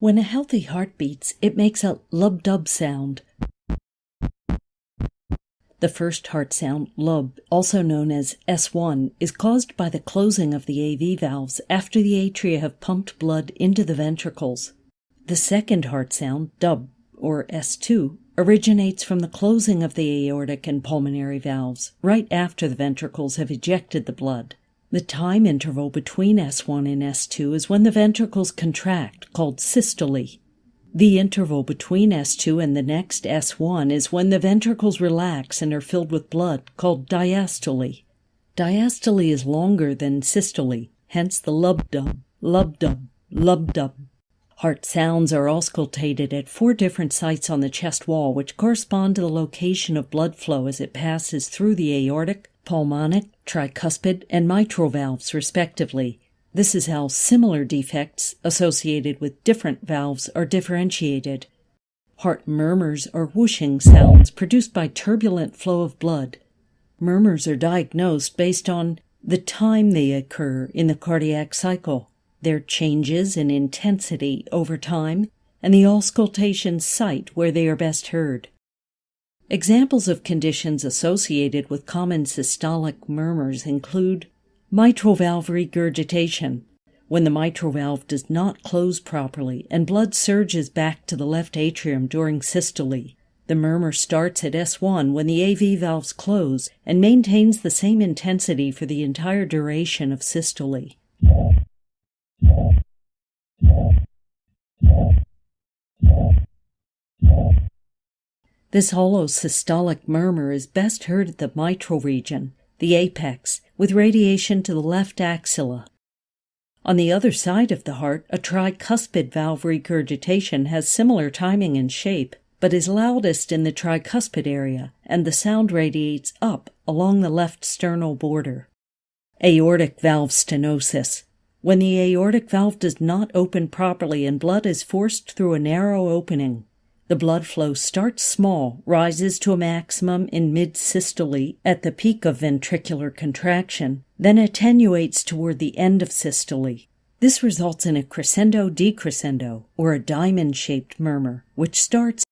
When a healthy heart beats, it makes a Lop Dop sound. The first heart sound, lub, also known as S1, is caused by the closing of the AV valves after the atria have pumped blood into the ventricles. The second heart sound, dub, or S2, originates from the closing of the aortic and pulmonary valves right after the ventricles have ejected the blood. The time interval between S1 and S2 is when the ventricles contract, called systole. The interval between S2 and the next S1 is when the ventricles relax and are filled with blood, called diastole. Diastole is longer than systole, hence the lub-dub, lub-dub, lub-dub. Heart sounds are auscultated at 4 different sites on the chest wall, which correspond to the location of blood flow as it passes through the aortic, pulmonic, tricuspid, and mitral valves, respectively. This is how similar defects associated with different valves are differentiated. Heart murmurs are whooshing sounds produced by turbulent flow of blood. Murmurs are diagnosed based on the time they occur in the cardiac cycle, their changes in intensity over time, and the auscultation site where they are best heard. Examples of conditions associated with common systolic murmurs include mitral valve regurgitation, when the mitral valve does not close properly and blood surges back to the left atrium during systole. The murmur starts at S1 when the AV valves close and maintains the same intensity for the entire duration of systole. This hollow systolic murmur is best heard at the mitral region, the apex, with radiation to the left axilla. On the other side of the heart, a tricuspid valve regurgitation has similar timing and shape, but is loudest in the tricuspid area, and the sound radiates up along the left sternal border. Aortic valve stenosis, when the aortic valve does not open properly and blood is forced through a narrow opening. The blood flow starts small, rises to a maximum in mid-systole at the peak of ventricular contraction, then attenuates toward the end of systole. This results in a crescendo-decrescendo, or a diamond-shaped murmur, which starts